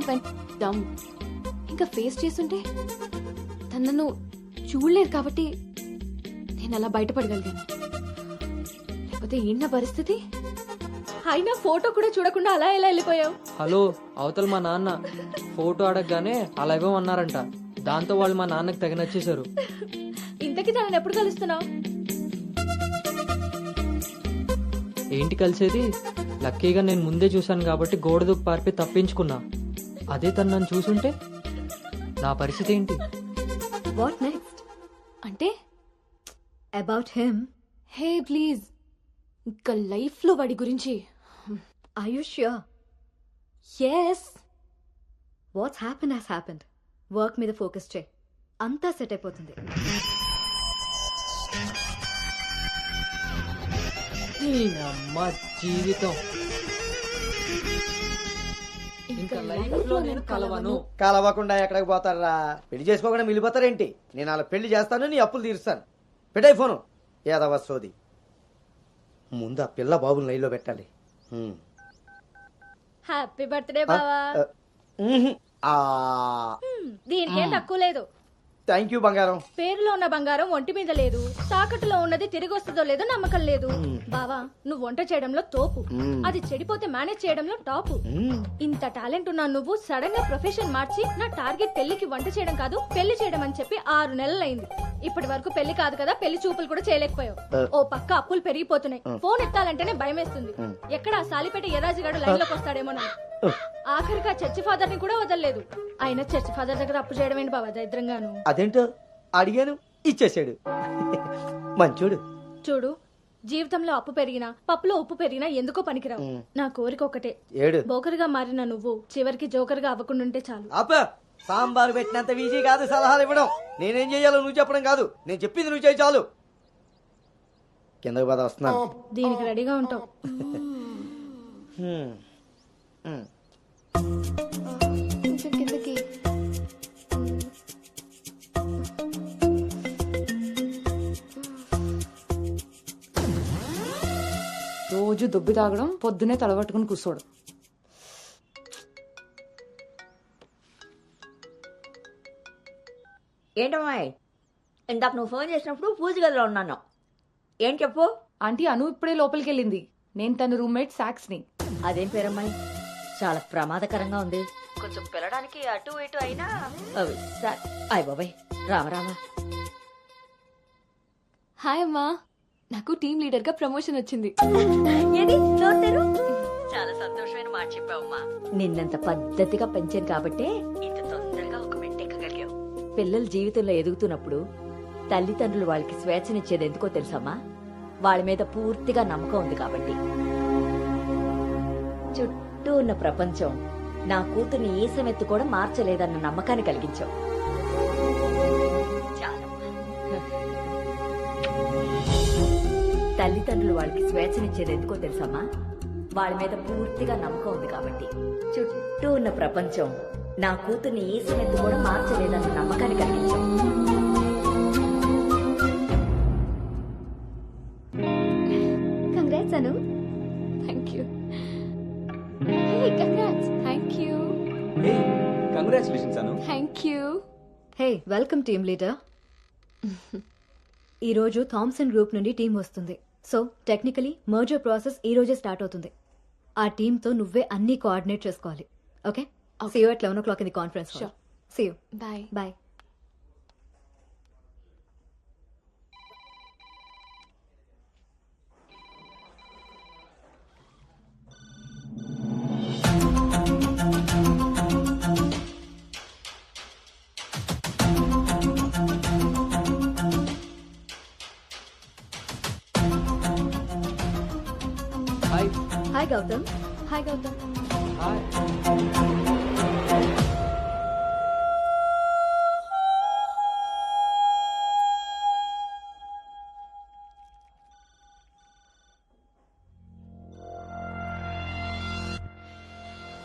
Instinct vent down. ఇంకా face చేస్తుంటే తను నన్ను చూడలేదు కాబట్టి నేను అలా బయటపడగలిగాను. లేకపోతే ఏంటి నా పరిస్థితి? అయినా ఫోటో కూడా చూడకుండా అలా ఎలా వెళ్ళిపోయావు? హలో, అవతల మా నాన్న ఫోటో అడగగానే అలా ఇవ్వమన్నారంట. దాంతో వాళ్ళు మా నాన్నకి తెగ నచ్చేశారు. ఇంతకీ తనని ఎప్పుడు కలుస్తున్నావు? ఏంటి కలిసేది? లక్కీగా నేను ముందే చూశాను కాబట్టి గోడ దూకి పారిపోయి తప్పించుకున్నా. అదే తను నన్ను చూసుంటే నా పరిస్థితి ఏంటి? What next? అంటే అబౌట్ హిమ్. హే ప్లీజ్, ఇంకా లైఫ్ లో వాడి గురించి. Are you sure? Yes. What's happen has happened. Work మీద ఫోకస్ చేయి, అంతా సెట్ అయిపోతుంది. అమ్మ జీవితం ఇంకా లైఫ్ లో నేను కలవను. కలవకుండా ఎక్కడికి పోతారా? పెళ్లి చేసుకోకుండా మిగిలిపోతారేంటి? నేను అలా పెళ్లి చేస్తాను, నీ అప్పులు తీరుస్తాను. పెట్టాయి ఫోను. ఏదవ సోది. ముందు ఆ పిల్ల బాబుని లైన్లో పెట్టాలి. హ్యాపీ బర్త్డే బావా. దీనికేం తక్కువ లేదు. థ్యాంక్ యూ బంగారం. పేరులో ఉన్న బంగారం ఒంటి మీద లేదు, తాకట్టులో ఉన్నది తిరిగి వస్తుందో లేదో నమ్మకం లేదు. బావా, నువ్వు వంట చేయడంలో తోపు, అది చెడిపోతే మేనేజ్ చేయడంలో టాపు. ఇంత టాలెంట్ ఉన్నా నువ్వు సడన్ గా ప్రొఫెషన్ మార్చి నా టార్గెట్ పెళ్లికి వంట చేయడం కాదు పెళ్లి చేయడం అని చెప్పి 6 నెలలైంది. ఇప్పటి వరకు పెళ్లి కాదు కదా, పెళ్లి చూపులు కూడా చేయలేకపోయావు. ఓ పక్క అప్పులు పెరిగిపోతున్నాయి, ఫోన్ ఎత్తాలంటేనే భయం వేస్తుంది. ఎక్కడ సాలిపేట ఎరాజిగాడు లైన్ లోకి వస్తాడేమో. ఆఖరికి ఆ చర్చి ఫాదర్ ని కూడా వదలలేదు. ఆయన చర్చి ఫాదర్ దగ్గర అప్పు చేయడం ఏంటి బాబా దరిద్రంగాను? అదేంటో అడిగాను, ఇచ్చేసాడు. మంచోడు. చూడు, జీవితంలో అప్పు పెరిగినా పప్పులో ఉప్పు పెరిగినా ఎందుకో పనికిరావు. నా కోరిక ఒకటే, ఏడు బోకర్గా మారిన నువ్వు చివరికి జోకర్గా అవ్వకుండా ఉంటే చాలు. అప్ప సాంబారు పెట్టినంత ఈజీ కాదు సలహాలు ఇవ్వడం. నేనేం చెయ్యాలో నువ్వు చెప్పడం కాదు, నేను చెప్పింది నువ్వు చేయి చాలు. కిందకి పద, వస్తున్నాను. దీనికి రెడీగా ఉంటావు. కొంచెం కిందకి. రోజు దుబ్బి తాగడం, పొద్దునే తలబట్టుకుని కూర్చోడు. ఏంటమ్మాయి, ఇందాక నువ్వు ఫోన్ చేసినప్పుడు పూజ గదిలో ఉన్నాను. ఏం చెప్పు? ఆంటీ అను ఇప్పుడే లోపలికి వెళ్ళింది. నేను తన రూమ్మేట్ సాక్స్ ని. అదేం పేరమ్మాయి, చాలా ప్రమాదకరంగా ఉంది. కొంచెం పిల్లడానికి అటు ఇటు అయినా. అయ్ బాబాయ్, రామరామా. హాయ్ అమ్మా, నాకు టీమ్ లీడర్ గా ప్రమోషన్ వచ్చింది. ఏది చూస్తారు? చాలా సంతోషమైన మాట చెప్పావమ్మా. నిన్నంత పద్ధతిగా పెంచాను కాబట్టే ఇంత తొందరగా ఒక మెట్టెక్కగలిగావు. పిల్లల జీవితంలో ఎదుగుతున్నప్పుడు తల్లిదండ్రులు వాళ్ళకి స్వేచ్ఛనిచ్చేది ఎందుకో తెలుసమ్మా? వాళ్ళ మీద పూర్తిగా నమ్మకం ఉంది కాబట్టి. చుట్టూ ఉన్న ప్రపంచం నా కూతుర్ని ఏ సమెత్తు కూడా మార్చలేదన్న నమ్మకాన్ని కలిగించావు. తల్లిదండ్రులు వాళ్ళకి స్వేచ్ఛనిచ్చేది ఎందుకో తెలుసమ్మా? వాళ్ళ మీద పూర్తిగా నమ్మకం ఉంది కాబట్టి. చుట్టూ ఉన్న ప్రపంచం నా కూతుర్ని ఏ సమెత్తు కూడా మార్చలేదన్న నమ్మకాన్ని కలిగించావు. Congrats Anu. Thank you. Hey congrats. Thank you. Congratulations Anu. Thank you. Hey, welcome team leader. ఈ రోజు థామ్సన్ గ్రూప్ నుండి టీం వస్తుంది. సో టెక్నికలీ మర్జర్ ప్రాసెస్ ఈ రోజే స్టార్ట్ అవుతుంది. ఆ టీంతో నువ్వే అన్ని కోఆర్డినేట్ చేసుకోవాలి. Okay? See you at 11 o'clock in the conference hall. Sure. See you. Bye. Bye. Hi. Hi Gautam. Hi Gautam. Hi.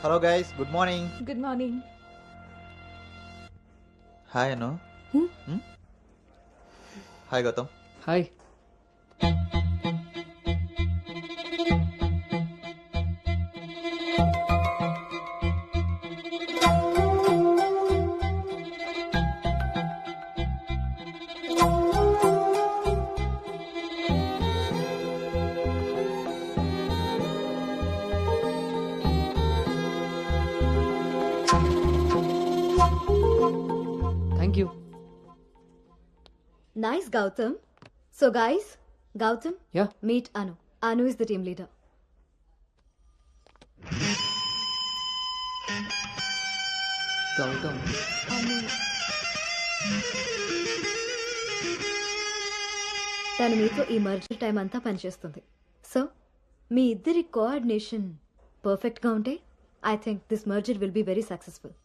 Hello guys, good morning. Good morning. Hi Anu. Hi Gautam. Hi. Nice, Gautam. So, guys, Gautam, Yeah. meet Anu. Anu is the team leader. Gautam. తను మీతో ఈ merger time అంతా పనిచేస్తుంది. So మీ ఇద్దరి coordination పర్ఫెక్ట్గా ఉంటే I think this merger will be very successful.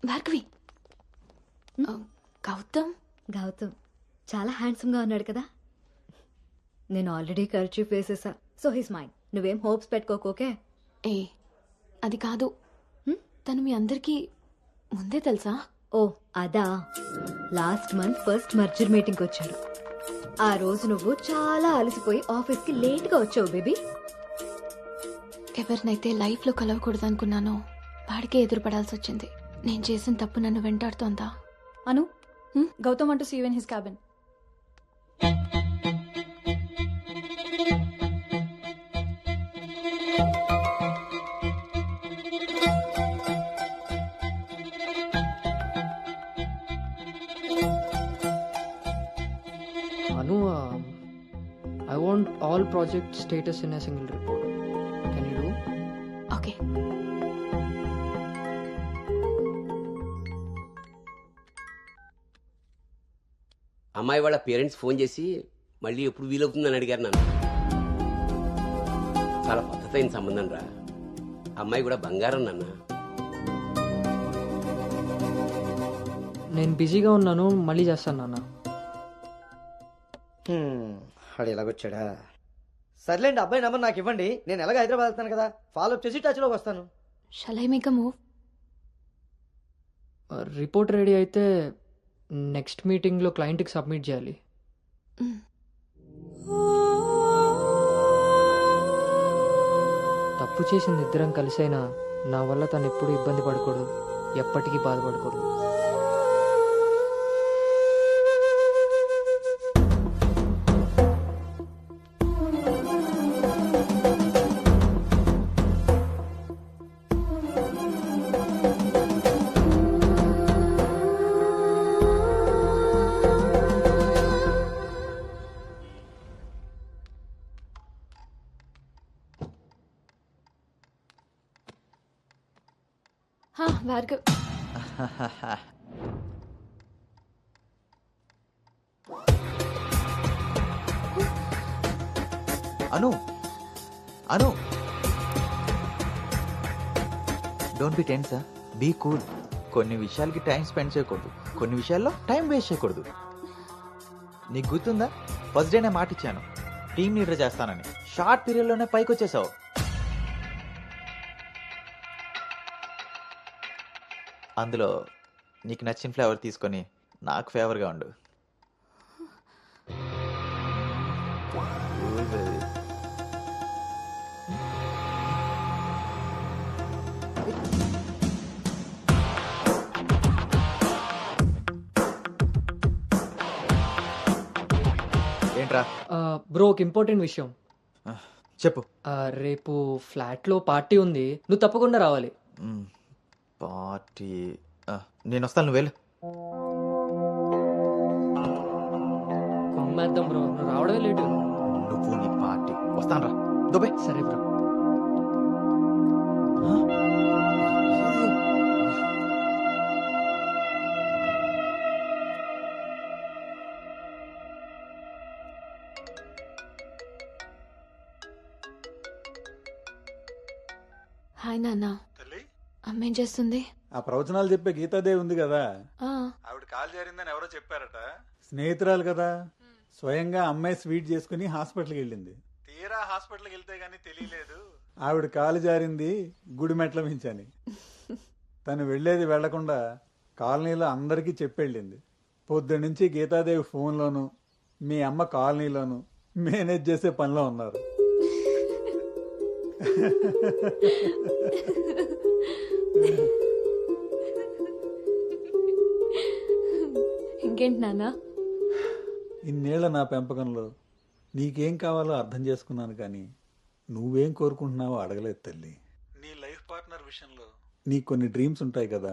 Bhargavi Gautam Gautam చాలా హ్యాండ్సమ్గా ఉన్నాడు కదా. నేను ఆల్రెడీ ఖర్చు వేసేసా. So he's mine. నువ్వేం హోప్స్ పెట్టుకోకు, ఓకే? ఏ అది కాదు, తను మీ అందరికీ ముందే తెలుసా? ఓ అదా, లాస్ట్ మంత్ ఫస్ట్ మర్జర్ మీటింగ్కి వచ్చాడు. ఆ రోజు నువ్వు చాలా అలసిపోయి ఆఫీస్కి లేట్గా వచ్చావు బేబీ. ఎవరినైతే లైఫ్లో కలవకూడదు అనుకున్నానో వాడికే ఎదురుపడాల్సి వచ్చింది. నేను చేసిన తప్పు నన్ను వెంటాడుతోందా? అను, Gautam want to see you in his cabin. Anu, I want all project status in a single report. Can you do? Okay. అమ్మాయి వాళ్ళ పేరెంట్స్ ఫోన్ చేసి మళ్ళీ ఎప్పుడు వీలవుతుందని అడిగారు నన్ను. చాలా పద్ధతైన సంబంధం రా. అమ్మాయి కూడా బంగారం నాన్న. నేను బిజీగా ఉన్నాను, మళ్ళీ చేస్తాను నాన్న. వాడు ఎలాగొచ్చాడా? సర్లేండి, అబ్బాయి నెంబర్ నాకు ఇవ్వండి. నేను ఎలాగ హైదరాబాద్ వెళ్తాను కదా, ఫాలో అప్ చేసి టచ్లోకి వస్తాను. Shall I make a move? Report ready అయితే నెక్స్ట్ మీటింగ్లో క్లయింట్కి సబ్మిట్ చేయాలి. తప్పు చేసింది ఇద్దరం కలిసైనా నా వల్ల తను ఎప్పుడు ఇబ్బంది పడకూడదు, ఎప్పటికీ బాధపడకూడదు. Bhargav, Anu Anu don't be tense, be cool. కొన్ని విషయాలకి టైం స్పెండ్ చేయకూడదు, కొన్ని విషయాల్లో టైం వేస్ట్ చేయకూడదు. నీకు గుర్తుందా, ఫస్ట్ డే నేను మాట ఇచ్చాను టీమ్ లీడర్ చేస్తానని. షార్ట్ పీరియడ్లోనే పైకి వచ్చేసావు. అందులో నీకు నచ్చిన ఫ్లేవర్ తీసుకొని నాకు ఫేవర్గా ఉండు. ఏంట్రా? బ్రో, ఒక ఇంపార్టెంట్ విషయం. చెప్పు. రేపు ఫ్లాట్లో పార్టీ ఉంది, నువ్వు తప్పకుండా రావాలి. పార్టీ? నేను వస్తాను, నువ్వు వెళ్ళు. కుమ్మేద్దాం బ్రో, నువ్వు రావడమే లేటు. నువ్వు నీ పార్టీ. వస్తాను రా, దుబాయ్. సరే బ్రో. హాయ్ నాన్న. అమ్మేం చేస్తుంది? ఆ ప్రవచనాలు చెప్పే గీతాదేవి ఉంది కదా, ఆ, ఆవిడ కాలు జారిందని ఎవరో చెప్పారట. స్నేహితురాలు కదా, స్వయంగా అమ్మాయి స్వీట్ చేసుకుని హాస్పిటల్కి వెళ్ళింది. తీరా హాస్పిటల్కి వెళ్తే గానీ తెలియలేదు ఆవిడ కాలు జారింది గుడి మెట్ల మించని. తను వెళ్ళేది వెళ్లకుండా కాలనీలో అందరికీ చెప్పెళ్ళింది. పొద్దున్నుంచి గీతాదేవి ఫోన్లోను, మీ అమ్మ కాలనీలోను మేనేజ్ చేసే పనిలో ఉన్నారు. ఇంకేంటి నాన్న? ఇన్నేళ్ల నా పెంపకంలో నీకేం కావాలో అర్థం చేసుకున్నాను, కానీ నువ్వేం కోరుకుంటున్నావో అడగలేదు తల్లి. నీ లైఫ్ పార్ట్నర్ విషయంలో నీకు కొన్ని డ్రీమ్స్ ఉంటాయి కదా,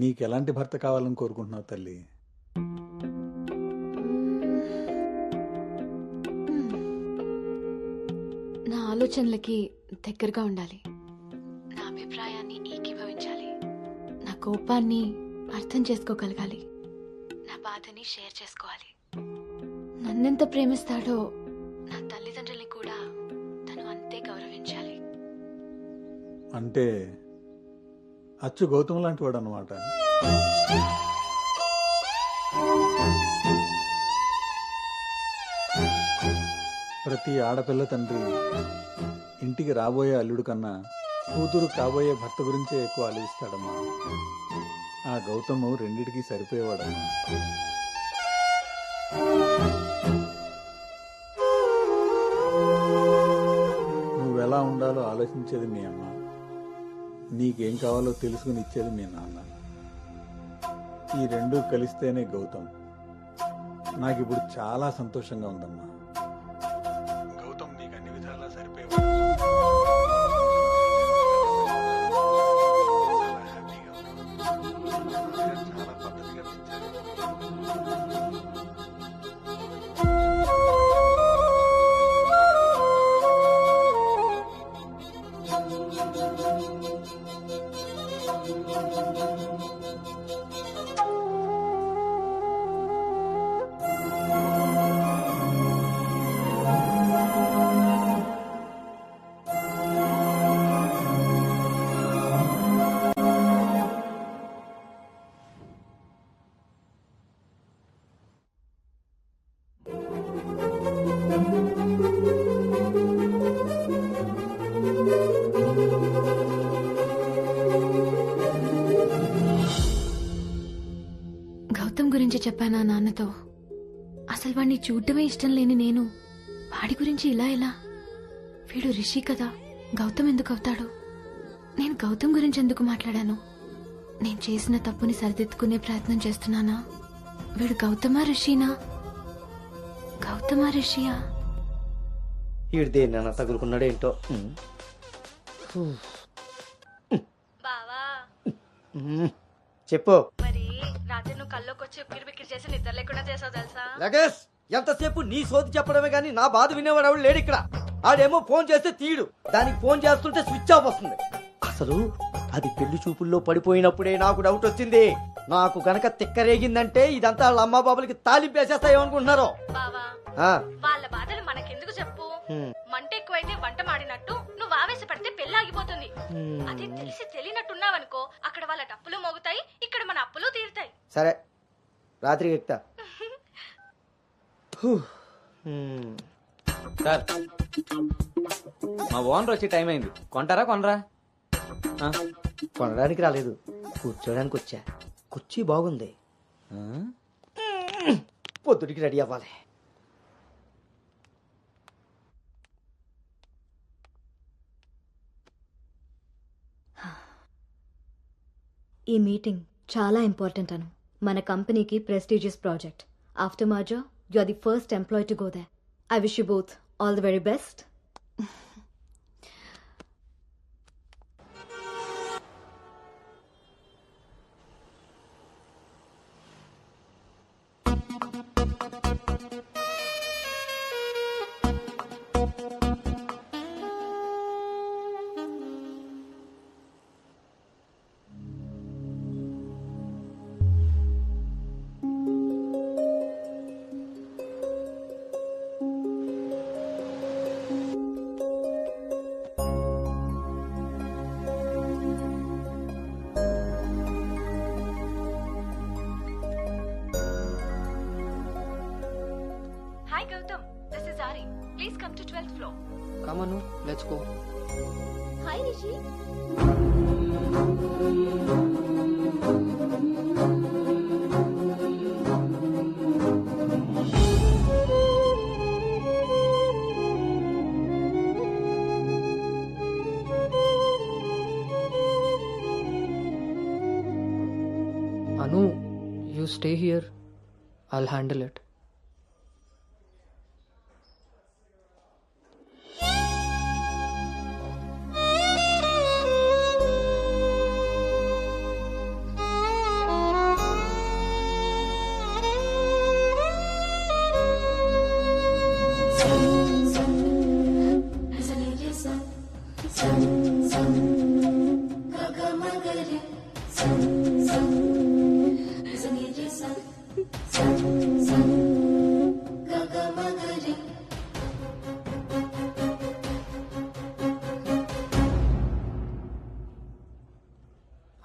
నీకు ఎలాంటి భర్త కావాలని కోరుకుంటున్నావు తల్లి? నా ఆలోచనలకి దగ్గరగా ఉండాలి, నా అభిప్రాయాన్ని ఏకీభవించాలి, నా కోపాన్ని అర్థం చేసుకోగలగాలి, నా బాధని షేర్ చేసుకోవాలి. నన్నెంత ప్రేమిస్తాడో నా తల్లిదండ్రుల్ని కూడా తను అంతే గౌరవించాలి. అంటే అచ్చు గౌతమ్ లాంటి వాడు అనమాట. ప్రతి ఆడపిల్ల తండ్రి ఇంటికి రాబోయే అల్లుడు కన్నా కూతురు కాబోయే భర్త గురించే ఎక్కువ ఆలోచిస్తాడమ్మా. ఆ గౌతము రెండిటికి సరిపోయేవాడమ్మా. నువ్వెలా ఉండాలో ఆలోచించేది మీ అమ్మ, నీకేం కావాలో తెలుసుకుని ఇచ్చేది మీ నాన్న. ఈ రెండూ కలిస్తేనే గౌతమ్. నాకిప్పుడు చాలా సంతోషంగా ఉందమ్మా. గౌతమ్ నీకు అన్ని విధాలా సరిపోయేవాడు. చాలా హ్యాపీగా ఉన్నాను. చాలా పద్ధతిగా పెంచారు. గౌతమ్ గురించి చెప్పానా నాన్నతో? అసలు వాడిని చూడటమే ఇష్టం లేని నేను వాడి గురించి ఇలా ఎలా? వీడు రిషి కదా, గౌతమ్ ఎందుకు అవుతాడు? నేను గౌతమ్ గురించి ఎందుకు మాట్లాడాను? నేను చేసిన తప్పుని సరిదిద్దుకునే ప్రయత్నం చేస్తున్నానా? వీడు గౌతమా రిషినా? గౌతమా రిషియా? వీడు దేన్నైనా తగులుకున్నాడేంటో. బావా చెప్పు. మరి రాత్రి నువ్వు కల్లోకి వచ్చి ఉక్కిరి బిక్కిరి చేసి నిద్ర లేకుండా చేసావు తెలుసా? లగేష్, ఎంతసేపు నీ సోది చెప్పడమే గానీ నా బాధ వినేవాడు ఎవడు లేడు ఇక్కడ. ఆడేమో ఫోన్ చేస్తే తీయడు, దానికి ఫోన్ చేస్తుంటే స్విచ్ ఆఫ్ వస్తుంది. అసలు అది పెళ్లి చూపుల్లో పడిపోయినప్పుడే నాకు డౌట్ వచ్చింది. నాకు గనక తిక్కరేగిందంటే ఇదంతా వాళ్ళ అమ్మా బాబులకి తాలింపేసేస్తాయేమనుకుంటున్నారో. బావా వాళ్ళ బాధలు మనకెందుకు చెప్పు? మంట ఎక్కువైతే వంట మాడినట్టు నువ్వు ఆవేశపడితే పెళ్లి ఆగిపోతుంది. అది తెలిసి తెలియనట్టున్నావనుకో, అక్కడ వాళ్ళ డప్పులు మోగుతాయి, ఇక్కడ మన అప్పులు తీరుతాయి. సరే, రాత్రికి ఎక్కుతా. సార్, మా ఓనర్ వచ్చే టైం అయింది. కొంటారా కొనరా? కొనడానికి రాలేదు, కూర్చోడానికి వచ్చా. కుర్చీ బాగుంది, పొద్దుటికి రెడీ అవ్వాలి. ఈ మీటింగ్ చాలా ఇంపార్టెంట్ అను. మన కంపెనీకి prestigious project. After merger you are the first employee to go there. I wish you both all the very best. Hi Gautam, this is Ari. Please come to 12th floor. Come on, let's go. Hi Rishi. Anu, you stay here. I'll handle it.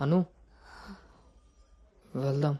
అను వెళ్దాం.